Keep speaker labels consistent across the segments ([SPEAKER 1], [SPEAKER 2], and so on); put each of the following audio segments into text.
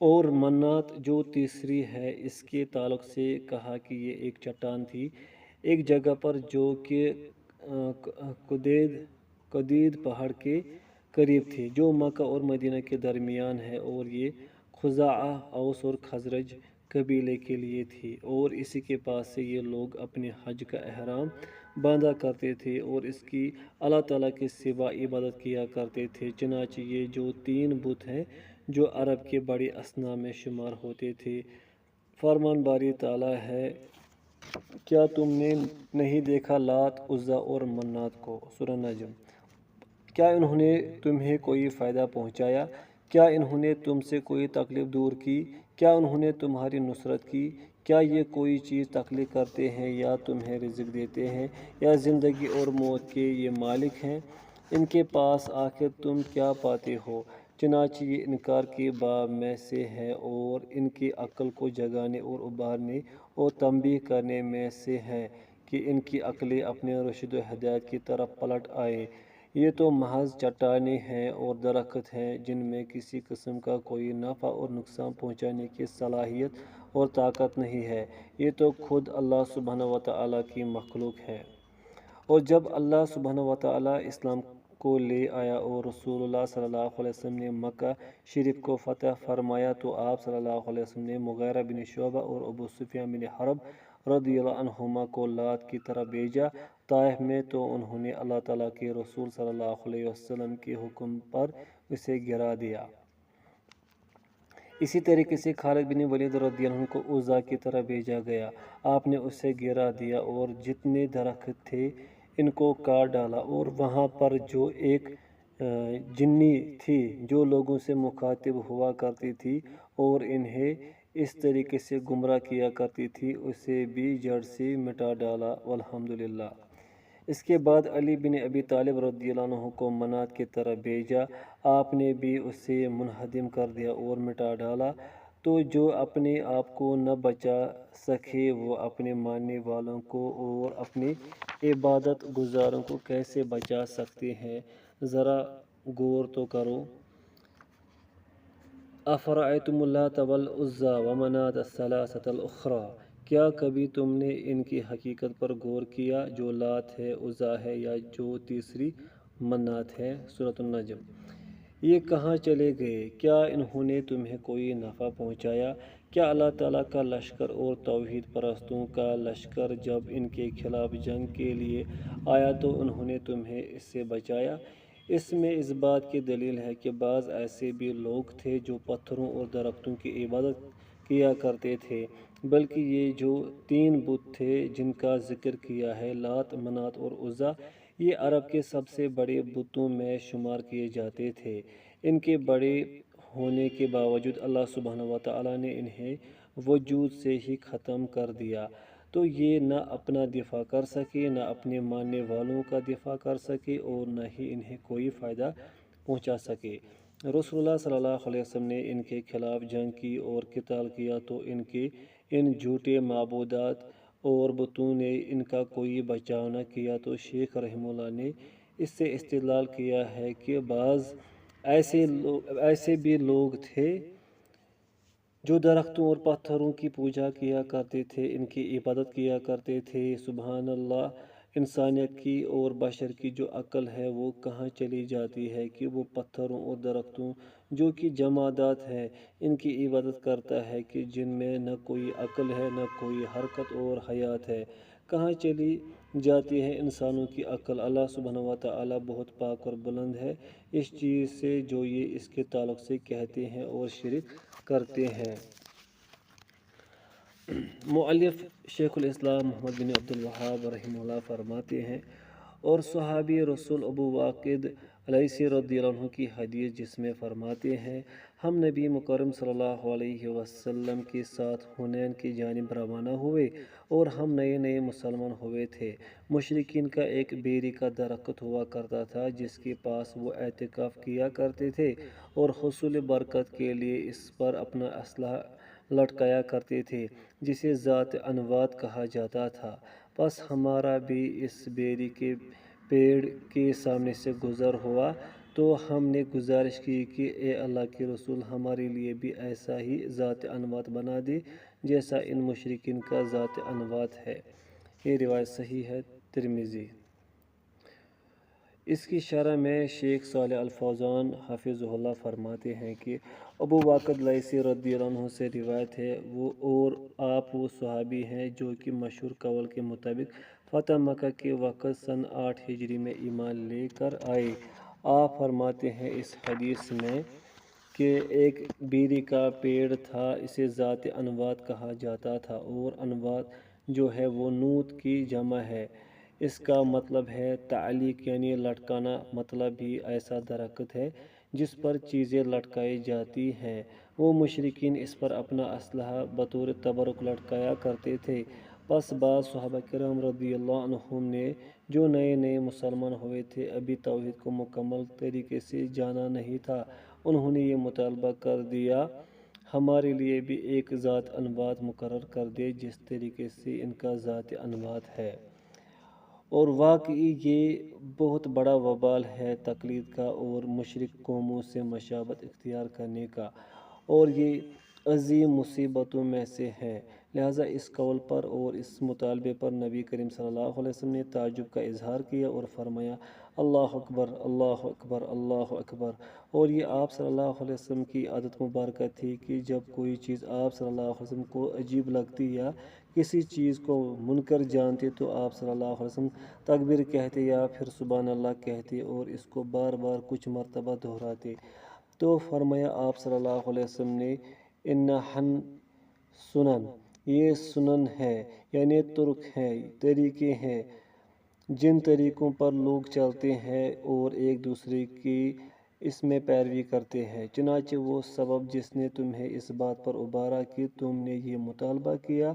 [SPEAKER 1] اور منات جو تیسری ہے، اس کے تعلق سے کہا کہ یہ ایک چٹان تھی ایک جگہ پر جو کہ قدید قدید پہاڑ کے قریب تھی، جو مکہ اور مدینہ کے درمیان ہے، اور یہ خزاعہ، اوس اور خزرج قبیلے کے لیے تھی، اور اسی کے پاس سے یہ لوگ اپنے حج کا احرام باندھا کرتے تھے اور اس کی اللہ تعالیٰ کے سوا عبادت کیا کرتے تھے۔ چنانچہ یہ جو تین بت ہیں جو عرب کے بڑے اصنام میں شمار ہوتے تھے، فرمان باری تعالیٰ ہے، کیا تم نے نہیں دیکھا لات، عزا اور منات کو؟ سورہ نجم۔ کیا انہوں نے تمہیں کوئی فائدہ پہنچایا؟ کیا انہوں نے تم سے کوئی تکلیف دور کی؟ کیا انہوں نے تمہاری نصرت کی؟ کیا یہ کوئی چیز تخلیق کرتے ہیں یا تمہیں رزق دیتے ہیں، یا زندگی اور موت کے یہ مالک ہیں؟ ان کے پاس آخر تم کیا پاتے ہو؟ چنانچہ یہ انکار کے باب میں سے ہے اور ان کی عقل کو جگانے اور ابھارنے اور تنبیہ کرنے میں سے ہے کہ ان کی عقلیں اپنے رشد و ہدایت کی طرف پلٹ آئے۔ یہ تو محض چٹانیں ہیں اور درخت ہیں جن میں کسی قسم کا کوئی نفع اور نقصان پہنچانے کی صلاحیت اور طاقت نہیں ہے، یہ تو خود اللہ سبحانہ وتعالیٰ کی مخلوق ہے۔ اور جب اللہ سبحانہ وتعالیٰ اسلام کو لے آیا اور رسول اللہ صلی اللہ علیہ وسلم نے مکہ شریف کو فتح فرمایا، تو آپ صلی اللہ علیہ وسلم نے مغیرہ بن شعبہ اور ابو سفیان بن حرب رضی اللہ عنہما کو لات کی طرف بھیجا طائف میں، تو انہوں نے اللہ تعالیٰ کے رسول صلی اللہ علیہ وسلم کے حکم پر اسے گرا دیا۔ اسی طریقے سے خالد بن ولید رضی اللہ عنہ کو عزا کی طرف بھیجا گیا، آپ نے اسے گرا دیا اور جتنے درخت تھے ان کو کاٹ ڈالا، اور وہاں پر جو ایک جنی تھی جو لوگوں سے مخاطب ہوا کرتی تھی اور انہیں اس طریقے سے گمراہ کیا کرتی تھی، اسے بھی جڑ سے مٹا ڈالا، والحمدللہ۔ اس کے بعد علی بن ابی طالب رضی اللہ عنہ کو منات کی طرف بھیجا، آپ نے بھی اسے منہدم کر دیا اور مٹا ڈالا۔ تو جو اپنے آپ کو نہ بچا سکے وہ اپنے ماننے والوں کو اور اپنے عبادت گزاروں کو کیسے بچا سکتے ہیں؟ ذرا غور تو کرو۔ افرأیتم اللات والعزی ومناة الثلاثة الأخری، کیا کبھی تم نے ان کی حقیقت پر غور کیا، جو لات ہے، عزا ہے، یا جو تیسری منات ہے؟ سورۃ النجم۔ یہ کہاں چلے گئے؟ کیا انہوں نے تمہیں کوئی نفع پہنچایا؟ کیا اللہ تعالیٰ کا لشکر اور توحید پرستوں کا لشکر جب ان کے خلاف جنگ کے لیے آیا تو انہوں نے تمہیں اس سے بچایا؟ اس میں اس بات کی دلیل ہے کہ بعض ایسے بھی لوگ تھے جو پتھروں اور درختوں کی عبادت کیا کرتے تھے، بلکہ یہ جو تین بت تھے جن کا ذکر کیا ہے، لات، منات اور عزا، یہ عرب کے سب سے بڑے بتوں میں شمار کیے جاتے تھے۔ ان کے بڑے ہونے کے باوجود اللہ سبحانہ وتعالیٰ نے انہیں وجود سے ہی ختم کر دیا، تو یہ نہ اپنا دفاع کر سکے، نہ اپنے ماننے والوں کا دفاع کر سکے، اور نہ ہی انہیں کوئی فائدہ پہنچا سکے۔ رسول اللہ صلی اللہ علیہ وسلم نے ان کے خلاف جنگ کی اور قتال کیا تو ان جھوٹے معبودات اور بتوں نے ان کا کوئی بچاؤ نہ کیا۔ تو شیخ رحمہ اللہ نے اس سے استدلال کیا ہے کہ بعض ایسے بھی لوگ تھے جو درختوں اور پتھروں کی پوجا کیا کرتے تھے، ان کی عبادت کیا کرتے تھے۔ سبحان اللہ، انسانیت کی اور بشر کی جو عقل ہے وہ کہاں چلی جاتی ہے کہ وہ پتھروں اور درختوں جو کہ جمادات ہیں ان کی عبادت کرتا ہے کہ جن میں نہ کوئی عقل ہے نہ کوئی حرکت اور حیات ہے۔ کہاں چلی جاتی ہے انسانوں کی عقل؟ اللہ سبحانہ وتعالیٰ بہت پاک اور بلند ہے اس چیز سے جو یہ اس کے تعلق سے کہتے ہیں اور شرک کرتے ہیں۔ مؤلف شیخ الاسلام محمد بن عبد الوہاب رحمہ اللہ فرماتے ہیں، اور صحابی رسول ابو واقد لیثی رضی اللہ عنہ کی حدیث جس میں فرماتے ہیں، ہم نبی مکرم صلی اللہ علیہ وسلم کے ساتھ حنین کی جانب روانہ ہوئے اور ہم نئے نئے مسلمان ہوئے تھے۔ مشرکین کا ایک بیری کا درخت ہوا کرتا تھا جس کے پاس وہ اعتکاف کیا کرتے تھے اور حصول برکت کے لیے اس پر اپنا اسلحہ لٹکایا کرتے تھے جسے ذات انوات کہا جاتا تھا۔ پس ہمارا بھی اس بیری کے پیڑ کے سامنے سے گزر ہوا تو ہم نے گزارش کی کہ اے اللہ کے رسول ہمارے لیے بھی ایسا ہی ذات انوات بنا دے جیسا ان مشرکین کا ذات انوات ہے۔ یہ روایت صحیح ہے، ترمذی۔ اس کی شرح میں شیخ صالح الفوزان حفظہ اللہ فرماتے ہیں کہ ابو واقد لیثی رضی اللہ عنہ سے روایت ہے اور آپ وہ صحابی ہیں جو کہ مشہور قول کے مطابق فتح مکہ کے وقت سن 8 ہجری میں ایمان لے کر آئے۔ آپ فرماتے ہیں اس حدیث میں کہ ایک بیری کا پیڑ تھا، اسے ذات انوات کہا جاتا تھا، اور انوات جو ہے وہ نوت کی جمع ہے۔ اس کا مطلب ہے تعلیق یعنی لٹکانا، مطلب بھی ایسا درخت ہے جس پر چیزیں لٹکائی جاتی ہیں۔ وہ مشرکین اس پر اپنا اسلحہ بطور تبرک لٹکایا کرتے تھے۔ پس بعض صحابہ کرام رضی اللہ عنہم نے جو نئے نئے مسلمان ہوئے تھے، ابھی توحید کو مکمل طریقے سے جانا نہیں تھا، انہوں نے یہ مطالبہ کر دیا ہمارے لیے بھی ایک ذات انوات مقرر کر دے جس طریقے سے ان کا ذات انوات ہے۔ اور واقعی یہ بہت بڑا وبال ہے تقلید کا اور مشرک قوموں سے مشابہت اختیار کرنے کا، اور یہ عظیم مصیبتوں میں سے ہے۔ لہٰذا اس قول پر اور اس مطالبے پر نبی کریم صلی اللہ علیہ وسلم نے تعجب کا اظہار کیا اور فرمایا اللہ اکبر، اللہ اکبر، اللہ اکبر۔ اور یہ آپ صلی اللہ علیہ وسلم کی عادت مبارکہ تھی کہ جب کوئی چیز آپ صلی اللہ علیہ وسلم کو عجیب لگتی یا کسی چیز کو منکر جانتے تو آپ صلی اللہ علیہ وسلم تکبیر کہتے یا پھر سبحان اللہ کہتے اور اس کو بار بار کچھ مرتبہ دہراتے۔ تو فرمایا آپ صلی اللہ علیہ وسلم نے انہن سنن، یہ سنن ہے یعنی طرق ہیں، طریقے ہیں جن طریقوں پر لوگ چلتے ہیں اور ایک دوسرے کی اس میں پیروی کرتے ہیں۔ چنانچہ وہ سبب جس نے تمہیں اس بات پر ابھارا کہ تم نے یہ مطالبہ کیا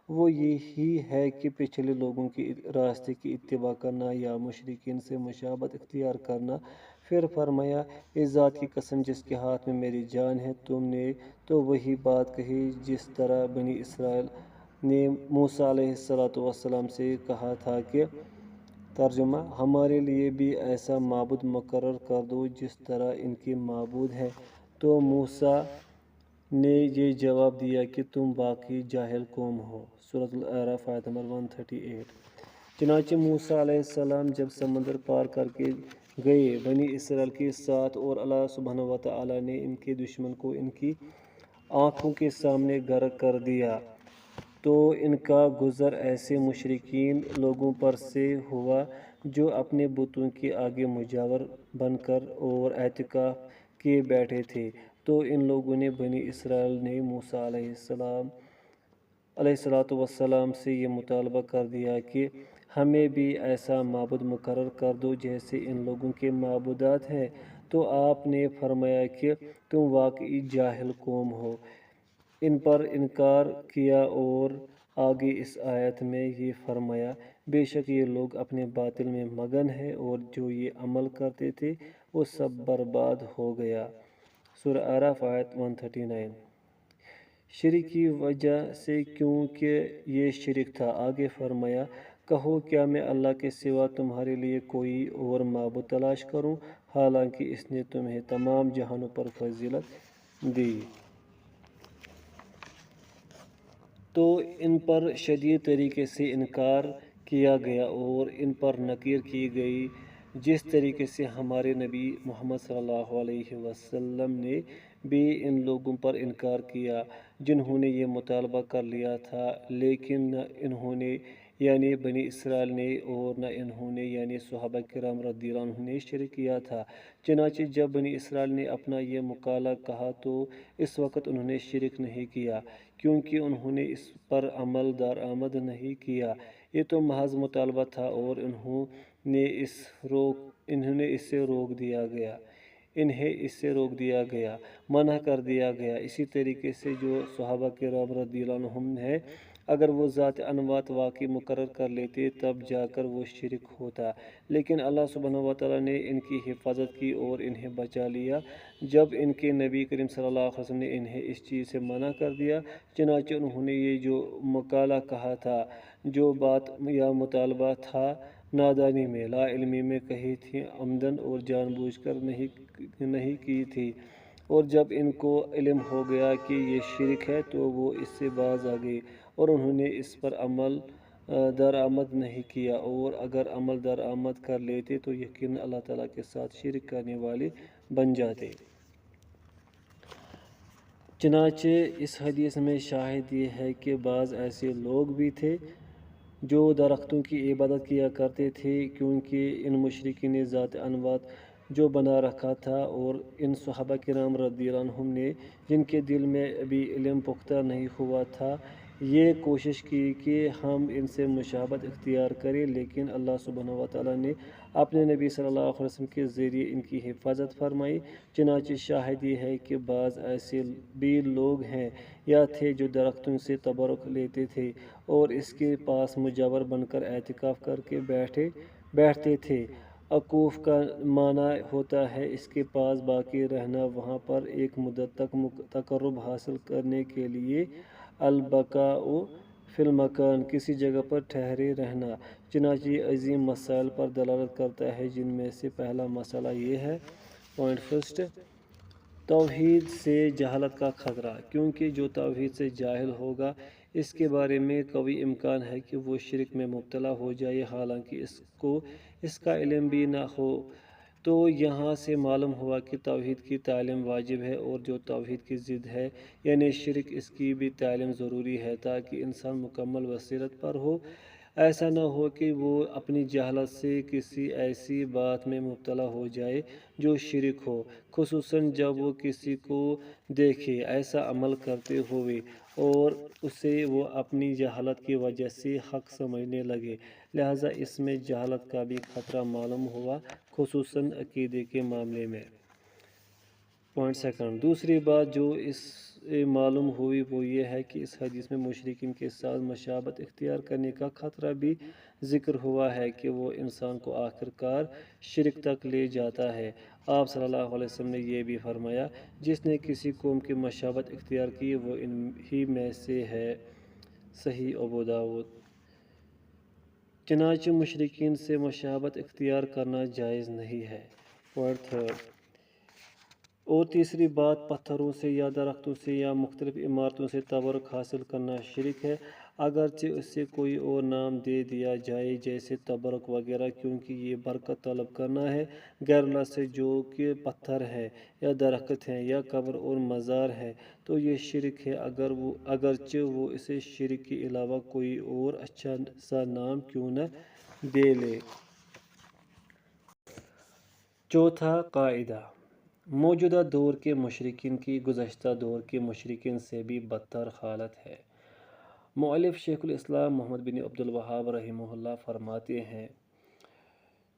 [SPEAKER 1] وہ یہی ہے کہ پچھلے لوگوں کے راستے کی اتباع کرنا یا مشرکین سے مشابہت اختیار کرنا۔ پھر فرمایا اس ذات کی قسم جس کے ہاتھ میں میری جان ہے، تم نے تو وہی بات کہی جس طرح بنی اسرائیل نے موسیٰ علیہ السلام سے کہا تھا کہ ترجمہ ہمارے لیے بھی ایسا معبود مقرر کر دو جس طرح ان کے معبود ہے۔ تو موسیٰ نے یہ جواب دیا کہ تم واقعی جاہل قوم ہو۔ سورۃ الاعراف آیت نمبر 138۔ چنانچہ موسیٰ علیہ السلام جب سمندر پار کر کے گئے بنی اسرائیل کے ساتھ اور اللہ سبحانہ وتعالیٰ نے ان کے دشمن کو ان کی آنکھوں کے سامنے غرق کر دیا تو ان کا گزر ایسے مشرکین لوگوں پر سے ہوا جو اپنے بتوں کے آگے مجاور بن کر اور اعتکاف کیے بیٹھے تھے۔ تو ان لوگوں نے بنی اسرائیل نے موسیٰ علیہ السلام سے یہ مطالبہ کر دیا کہ ہمیں بھی ایسا معبود مقرر کر دو جیسے ان لوگوں کے معبودات ہیں۔ تو آپ نے فرمایا کہ تم واقعی جاہل قوم ہو، ان پر انکار کیا اور آگے اس آیت میں یہ فرمایا بے شک یہ لوگ اپنے باطل میں مگن ہیں اور جو یہ عمل کرتے تھے وہ سب برباد ہو گیا۔ سورہ اعراف آیت 139۔ شرک کی وجہ سے کیونکہ یہ شرک تھا، آگے فرمایا کہو کیا میں اللہ کے سوا تمہارے لیے کوئی اور معبود تلاش کروں حالانکہ اس نے تمہیں تمام جہانوں پر فضیلت دی۔ تو ان پر شدید طریقے سے انکار کیا گیا اور ان پر نکیر کی گئی، جس طریقے سے ہمارے نبی محمد صلی اللہ علیہ وسلم نے بھی ان لوگوں پر انکار کیا جنہوں نے یہ مطالبہ کر لیا تھا، لیکن نہ انہوں نے یعنی بنی اسرائیل نے اور نہ انہوں نے یعنی صحابہ کرام رضی اللہ عنہم نے شرک کیا تھا۔ چنانچہ جب بنی اسرائیل نے اپنا یہ مقالہ کہا تو اس وقت انہوں نے شرک نہیں کیا کیونکہ انہوں نے اس پر عمل درآمد نہیں کیا، یہ تو محض مطالبہ تھا اور انہیں اس سے روک دیا گیا، منع کر دیا گیا۔ اسی طریقے سے جو صحابہ کرام رضی اللہ عنہم ہیں، اگر وہ ذات انوات واقعی مقرر کر لیتے تب جا کر وہ شرک ہوتا، لیکن اللہ سبحانہ وتعالیٰ نے ان کی حفاظت کی اور انہیں بچا لیا جب ان کے نبی کریم صلی اللہ علیہ وسلم نے انہیں اس چیز سے منع کر دیا۔ چنانچہ انہوں نے یہ جو مقالہ کہا تھا، جو بات یا مطالبہ تھا، نادانی میں، لا علمی میں کہی تھی، عمدن اور جان بوجھ کر نہیں کی تھی، اور جب ان کو علم ہو گیا کہ یہ شرک ہے تو وہ اس سے باز آ گئے اور انہوں نے اس پر عمل درآمد نہیں کیا، اور اگر عمل درآمد کر لیتے تو یقیناً اللہ تعالیٰ کے ساتھ شرک کرنے والے بن جاتے۔ چنانچہ اس حدیث میں شاہد یہ ہے کہ بعض ایسے لوگ بھی تھے جو درختوں کی عبادت کیا کرتے تھے، کیونکہ ان مشرکین نے ذات انوات جو بنا رکھا تھا، اور ان صحابہ کرام رضی اللہ عنہم نے جن کے دل میں ابھی علم پختہ نہیں ہوا تھا، یہ کوشش کی کہ ہم ان سے مشابہت اختیار کریں، لیکن اللہ سبحانہ و تعالیٰ نے اپنے نبی صلی اللہ علیہ وسلم کے ذریعے ان کی حفاظت فرمائی۔ چنانچہ شاہد یہ ہے کہ بعض ایسے بھی لوگ ہیں یا تھے جو درختوں سے تبرک لیتے تھے اور اس کے پاس مجاور بن کر اعتکاف کر کے بیٹھتے تھے۔ عکوف کا معنی ہوتا ہے اس کے پاس باقی رہنا، وہاں پر ایک مدت تک تقرب حاصل کرنے کے لیے، البقاء فی المکان، کسی جگہ پر ٹھہرے رہنا۔ چنانچہ یہ عظیم مسائل پر دلالت کرتا ہے، جن میں سے پہلا مسئلہ یہ ہے، پوائنٹ فرسٹ، توحید سے جہالت کا خطرہ، کیونکہ جو توحید سے جاہل ہوگا اس کے بارے میں قوی امکان ہے کہ وہ شرک میں مبتلا ہو جائے، حالانکہ اس کو اس کا علم بھی نہ ہو۔ تو یہاں سے معلوم ہوا کہ توحید کی تعلیم واجب ہے، اور جو توحید کی ضد ہے یعنی شرک، اس کی بھی تعلیم ضروری ہے تاکہ انسان مکمل بصیرت پر ہو۔ ایسا نہ ہو کہ وہ اپنی جہالت سے کسی ایسی بات میں مبتلا ہو جائے جو شرک ہو، خصوصاً جب وہ کسی کو دیکھے ایسا عمل کرتے ہوئے اور اسے وہ اپنی جہالت کی وجہ سے حق سمجھنے لگے۔ لہٰذا اس میں جہالت کا بھی خطرہ معلوم ہوا، خصوصاً عقیدے کے معاملے میں۔ پوائنٹ سیکنڈ، دوسری بات جو اس معلوم ہوئی وہ یہ ہے کہ اس حدیث میں مشرکین کے ساتھ مشابہت اختیار کرنے کا خطرہ بھی ذکر ہوا ہے کہ وہ انسان کو آخر کار شرک تک لے جاتا ہے۔ آپ صلی اللہ علیہ وسلم نے یہ بھی فرمایا، جس نے کسی قوم کی مشابہت اختیار کی وہ ان ہی میں سے ہے، صحیح ابو داؤد۔ چنانچہ مشرکین سے مشابہت اختیار کرنا جائز نہیں ہے۔ پوائنٹ تھرڈ، اور تیسری بات، پتھروں سے یا درختوں سے یا مختلف عمارتوں سے تبرک حاصل کرنا شرک ہے، اگرچہ اسے کوئی اور نام دے دیا جائے جیسے تبرک وغیرہ، کیونکہ یہ برکت طلب کرنا ہے غیر اللہ سے، جو کہ پتھر ہے یا درخت ہے یا قبر اور مزار ہے، تو یہ شرک ہے، اگرچہ وہ اسے شرک کے علاوہ کوئی اور اچھا سا نام کیوں نہ دے لے۔ چوتھا قاعدہ، موجودہ دور کے مشرکین کی گزشتہ دور کے مشرکین سے بھی بدتر حالت ہے۔ مؤلف شیخ الاسلام محمد بن عبد الوہاب رحمہ اللہ فرماتے ہیں،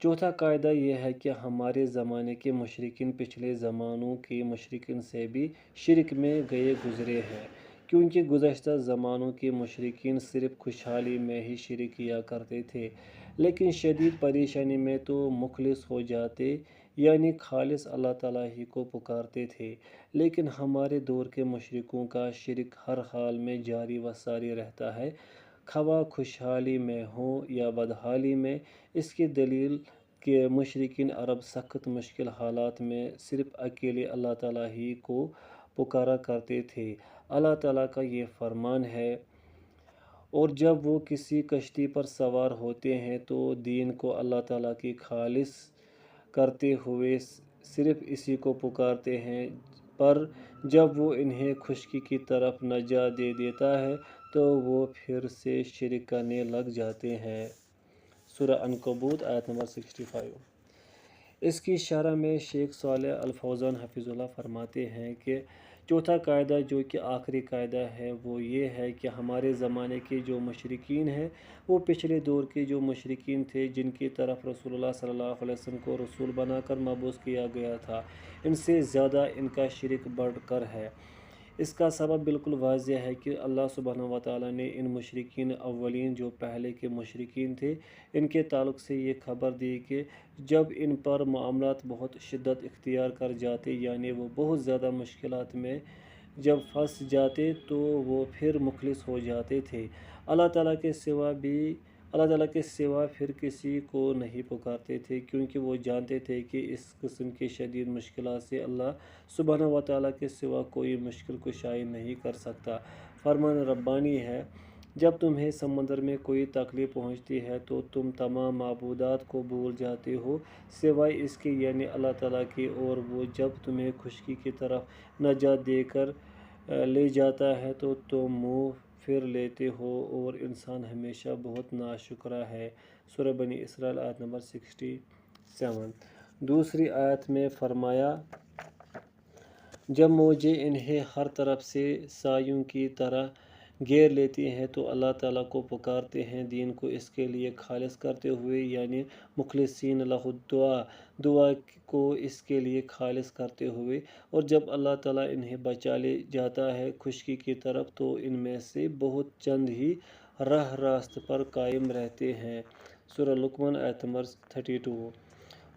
[SPEAKER 1] چوتھا قاعدہ یہ ہے کہ ہمارے زمانے کے مشرکین پچھلے زمانوں کے مشرکین سے بھی شرک میں گئے گزرے ہیں، کیونکہ گزشتہ زمانوں کے مشرکین صرف خوشحالی میں ہی شرک کیا کرتے تھے، لیکن شدید پریشانی میں تو مخلص ہو جاتے، یعنی خالص اللہ تعالیٰ ہی کو پکارتے تھے۔ لیکن ہمارے دور کے مشرکوں کا شرک ہر حال میں جاری و ساری رہتا ہے، خواہ خوشحالی میں ہوں یا بدحالی میں۔ اس کی دلیل کہ مشرکین عرب سخت مشکل حالات میں صرف اکیلے اللہ تعالیٰ ہی کو پکارا کرتے تھے۔ اللہ تعالیٰ کا یہ فرمان ہے، اور جب وہ کسی کشتی پر سوار ہوتے ہیں تو دین کو اللہ تعالیٰ کی خالص کرتے ہوئے صرف اسی کو پکارتے ہیں، پر جب وہ انہیں خشکی کی طرف نجات دے دیتا ہے تو وہ پھر سے شرک کرنے لگ جاتے ہیں۔ سورہ عنکبوت آیت نمبر 65۔ اس کی شرح میں شیخ صالح الفوزان حفظہ اللہ فرماتے ہیں کہ چوتھا قاعدہ جو کہ آخری قاعدہ ہے وہ یہ ہے کہ ہمارے زمانے کے جو مشرکین ہیں وہ پچھلے دور کے جو مشرکین تھے جن کی طرف رسول اللہ صلی اللہ علیہ وسلم کو رسول بنا کر مبعوث کیا گیا تھا، ان سے زیادہ ان کا شرک بڑھ کر ہے۔ اس کا سبب بالکل واضح ہے کہ اللہ سبحانہ و تعالیٰ نے ان مشرکین اولین جو پہلے کے مشرکین تھے ان کے تعلق سے یہ خبر دی کہ جب ان پر معاملات بہت شدت اختیار کر جاتے، یعنی وہ بہت زیادہ مشکلات میں جب پھنس جاتے تو وہ پھر مخلص ہو جاتے تھے، اللہ تعالیٰ کے سوا بھی اللہ تعالیٰ کے سوا پھر کسی کو نہیں پکارتے تھے، کیونکہ وہ جانتے تھے کہ اس قسم کی شدید مشکلات سے اللہ سبحانہ و تعالیٰ کے سوا کوئی مشکل کشائی نہیں کر سکتا۔ فرمان ربانی ہے، جب تمہیں سمندر میں کوئی تکلیف پہنچتی ہے تو تم تمام معبودات کو بھول جاتے ہو سوائے اس کے یعنی اللہ تعالیٰ کے، اور وہ جب تمہیں خشکی کی طرف نجات دے کر لے جاتا ہے تو تم منہ پھر لیتے ہو، اور انسان ہمیشہ بہت ناشکرا ہے۔ سورہ بنی اسرائیل آیت نمبر 67۔ دوسری آیت میں فرمایا، جب موجیں انہیں ہر طرف سے سایوں کی طرح گھیر لیتی ہیں تو اللہ تعالیٰ کو پکارتے ہیں، دین کو اس کے لیے خالص کرتے ہوئے، یعنی مخلصین لہ الدعاء، دعا کو اس کے لیے خالص کرتے ہوئے، اور جب اللہ تعالیٰ انہیں بچا لے جاتا ہے خشکی کی طرف تو ان میں سے بہت چند ہی راہ راست پر قائم رہتے ہیں۔ سورہ لقمان آیت نمبر 32۔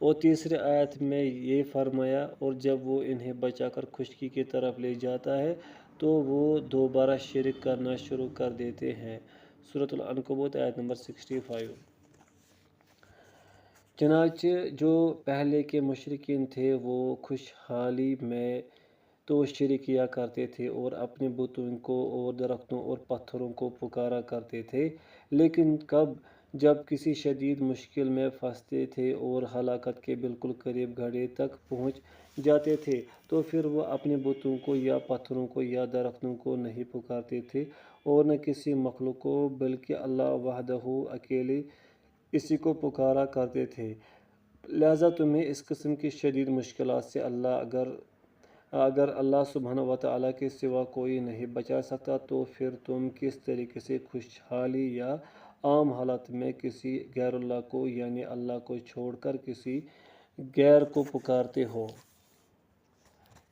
[SPEAKER 1] اور تیسری آیت میں یہ فرمایا، اور جب وہ انہیں بچا کر خشکی کی طرف لے جاتا ہے تو وہ دوبارہ شرک کرنا شروع کر دیتے ہیں۔ سورۃ العنکبوت آیت نمبر 65۔ چنانچہ جو پہلے کے مشرکین تھے وہ خوشحالی میں تو شرک کیا کرتے تھے اور اپنے بتوں کو اور درختوں اور پتھروں کو پکارا کرتے تھے، لیکن جب کسی شدید مشکل میں پھنستے تھے اور ہلاکت کے بالکل قریب گڑھے تک پہنچ جاتے تھے تو پھر وہ اپنے بتوں کو یا پتھروں کو یا درختوں کو نہیں پکارتے تھے اور نہ کسی مخلوق کو، بلکہ اللہ وحدہ اکیلے اسی کو پکارا کرتے تھے۔ لہٰذا تمہیں اس قسم کی شدید مشکلات سے اگر اللہ سبحانہ و تعالیٰ کے سوا کوئی نہیں بچا سکتا تو پھر تم کس طریقے سے خوشحالی یا عام حالت میں کسی غیر اللہ کو یعنی اللہ کو چھوڑ کر کسی غیر کو پکارتے ہو؟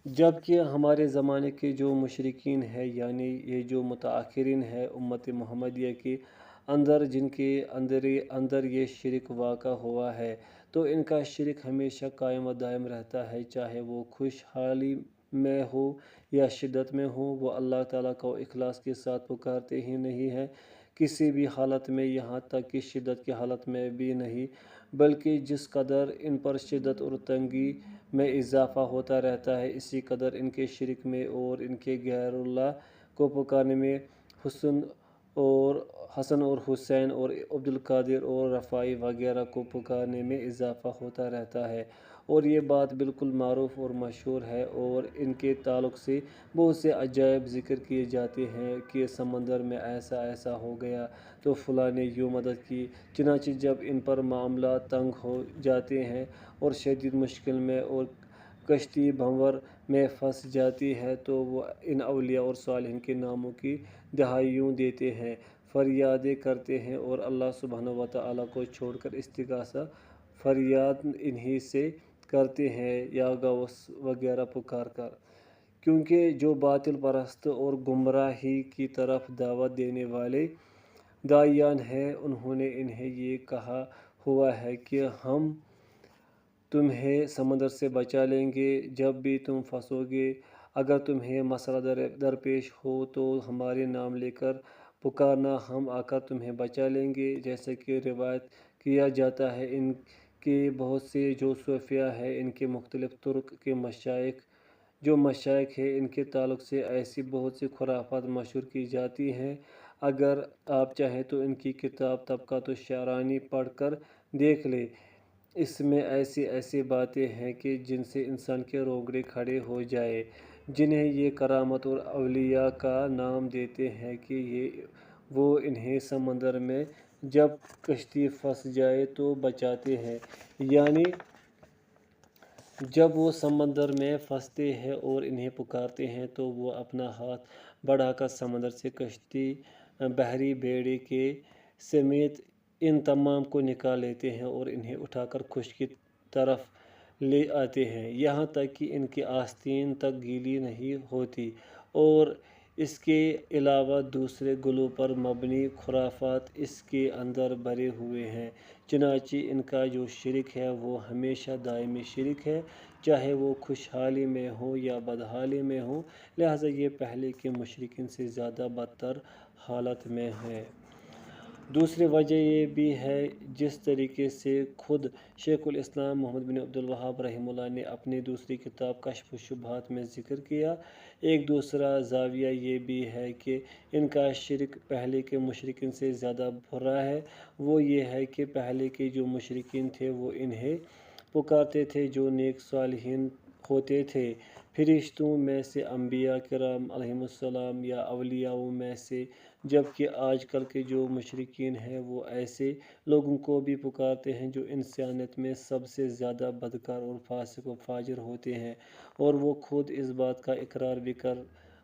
[SPEAKER 1] جبکہ ہمارے زمانے کے جو مشرکین ہیں، یعنی یہ جو متاخرین ہیں امت محمدیہ کے اندر، جن کے اندر یہ شرک واقع ہوا ہے، تو ان کا شرک ہمیشہ قائم و دائم رہتا ہے، چاہے وہ خوشحالی میں ہو یا شدت میں ہو، وہ اللہ تعالیٰ کو اخلاص کے ساتھ پکارتے ہی نہیں ہیں کسی بھی حالت میں، یہاں تک کہ شدت کی حالت میں بھی نہیں، بلکہ جس قدر ان پر شدت اور تنگی میں اضافہ ہوتا رہتا ہے اسی قدر ان کے شرک میں اور ان کے غیر اللہ کو پکارنے میں، حسن اور حسین اور عبدالقادر اور رفاعی وغیرہ کو پکارنے میں اضافہ ہوتا رہتا ہے۔ اور یہ بات بالکل معروف اور مشہور ہے، اور ان کے تعلق سے بہت سے عجائب ذکر کیے جاتے ہیں کہ سمندر میں ایسا ہو گیا تو فلاں نے یوں مدد کی۔ چنانچہ جب ان پر معاملات تنگ ہو جاتے ہیں اور شدید مشکل میں اور کشتی بھنور میں پھنس جاتی ہے تو وہ ان اولیاء اور صالحین کے ناموں کی دہائیوں دیتے ہیں، فریادیں کرتے ہیں اور اللہ سبحانہ و تعالیٰ کو چھوڑ کر استغاثہ فریاد انہی سے کرتے ہیں یا غوث وغیرہ پکار کر، کیونکہ جو باطل پرست اور گمراہی کی طرف دعوت دینے والے داعیان ہیں انہوں نے انہیں یہ کہا ہوا ہے کہ ہم تمہیں سمندر سے بچا لیں گے جب بھی تم پھنسو گے، اگر تمہیں مسئلہ درپیش ہو تو ہمارے نام لے کر پکارنا، ہم آ کر تمہیں بچا لیں گے۔ جیسا کہ روایت کیا جاتا ہے ان کے بہت سے جو صوفیاء ہیں، ان کے مختلف طرق کے مشائخ ہیں، ان کے تعلق سے ایسی بہت سی خرافات مشہور کی جاتی ہیں، اگر آپ چاہیں تو ان کی کتاب طبقات الشعرانی پڑھ کر دیکھ لیں، اس میں ایسی باتیں ہیں کہ جن سے انسان کے رونگٹے کھڑے ہو جائیں، جنہیں یہ کرامت اور اولیاء کا نام دیتے ہیں کہ وہ انہیں سمندر میں جب کشتی پھنس جائے تو بچاتے ہیں، یعنی جب وہ سمندر میں پھنستے ہیں اور انہیں پکارتے ہیں تو وہ اپنا ہاتھ بڑھا کر سمندر سے کشتی بحری بیڑے کے سمیت ان تمام کو نکال لیتے ہیں اور انہیں اٹھا کر خشکی کی طرف لے آتے ہیں، یہاں تک کہ ان کی آستین تک گیلی نہیں ہوتی، اور اس کے علاوہ دوسرے گلوں پر مبنی خرافات اس کے اندر بھرے ہوئے ہیں۔ چنانچہ ان کا جو شرک ہے وہ ہمیشہ دائمی شرک ہے، چاہے وہ خوشحالی میں ہو یا بدحالی میں ہو، لہٰذا یہ پہلے کے مشرکین سے زیادہ بدتر حالت میں ہے۔ دوسری وجہ یہ بھی ہے جس طریقے سے خود شیخ الاسلام محمد بن عبد الوہاب رحمہ اللہ نے اپنی دوسری کتاب کشف الشبہات میں ذکر کیا۔ ایک دوسرا زاویہ یہ بھی ہے کہ ان کا شرک پہلے کے مشرکین سے زیادہ برا ہے۔ وہ یہ ہے کہ پہلے کے جو مشرکین تھے وہ انہیں پکارتے تھے جو نیک صالحین ہوتے تھے، فرشتوں میں سے، انبیاء کرام علیہم السلام یا اولیاءوں میں سے، جبکہ آج کل کے جو مشرکین ہیں وہ ایسے لوگوں کو بھی پکارتے ہیں جو انسانیت میں سب سے زیادہ بدکار اور فاسق و فاجر ہوتے ہیں، اور وہ خود اس بات کا اقرار بھی کر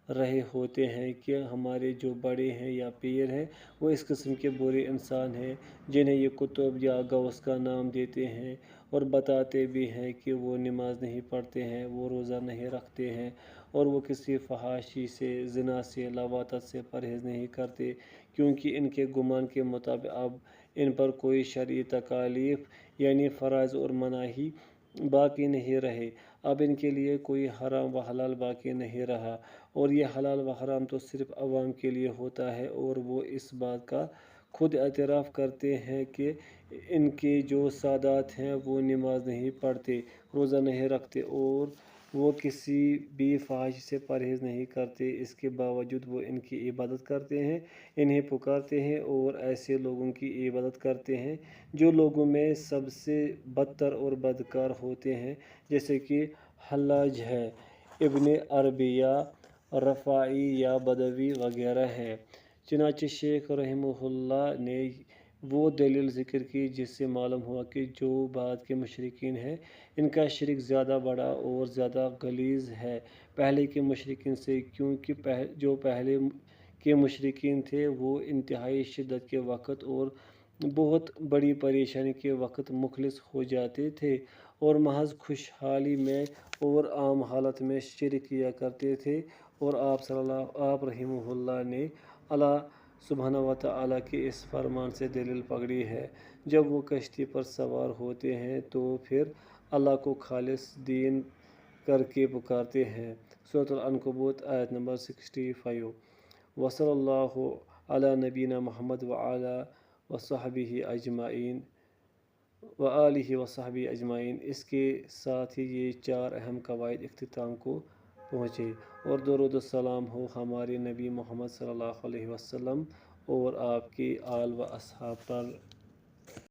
[SPEAKER 1] رہے ہوتے ہیں کہ ہمارے جو بڑے ہیں یا پیر ہیں وہ اس قسم کے برے انسان ہیں جنہیں یہ کتب یا غوث کا نام دیتے ہیں، اور بتاتے بھی ہیں کہ وہ نماز نہیں پڑھتے ہیں، وہ روزہ نہیں رکھتے ہیں، اور وہ کسی فحاشی سے، زنا سے، لواطت سے پرہیز نہیں کرتے، کیونکہ ان کے گمان کے مطابق اب ان پر کوئی شرعی تکالیف یعنی فرائض اور مناہی باقی نہیں رہے، اب ان کے لیے کوئی حرام و حلال باقی نہیں رہا، اور یہ حلال و حرام تو صرف عوام کے لیے ہوتا ہے، اور وہ اس بات کا خود اعتراف کرتے ہیں کہ ان کے جو سادات ہیں وہ نماز نہیں پڑھتے، روزہ نہیں رکھتے، اور وہ کسی بھی فحش سے پرہیز نہیں کرتے، اس کے باوجود وہ ان کی عبادت کرتے ہیں، انہیں پکارتے ہیں اور ایسے لوگوں کی عبادت کرتے ہیں جو لوگوں میں سب سے بدتر اور بدکار ہوتے ہیں، جیسے کہ حلاج ہے، ابن عربی یا رفاعی یا بدوی وغیرہ ہیں۔ چنانچہ شیخ رحمہ اللہ نے وہ دلیل ذکر کی جس سے معلوم ہوا کہ جو بعد کے مشرکین ہیں ان کا شرک زیادہ بڑا اور زیادہ غلیظ ہے پہلے کے مشرکین سے، کیونکہ جو پہلے کے مشرکین تھے وہ انتہائی شدت کے وقت اور بہت بڑی پریشانی کے وقت مخلص ہو جاتے تھے اور محض خوشحالی میں اور عام حالت میں شرک کیا کرتے تھے، اور آپ رحمہ اللہ نے اللہ سبحانہ وتعالیٰ کے اس فرمان سے دلیل پکڑی ہے، جب وہ کشتی پر سوار ہوتے ہیں تو پھر اللہ کو خالص دین کر کے پکارتے ہیں۔ سورۃ العنکبوت آیت نمبر 65۔ وصلی اللہ علی نبینا محمد وعلی وصحبہ اجمعین وآلہ وصحبہ اجمعین۔ اس کے ساتھ ہی یہ 4 اہم قواعد اختتام کو پہنچے، اور درود و سلام ہو ہمارے نبی محمد صلی اللہ علیہ وسلم اور آپ کے آل و اصحاب پر۔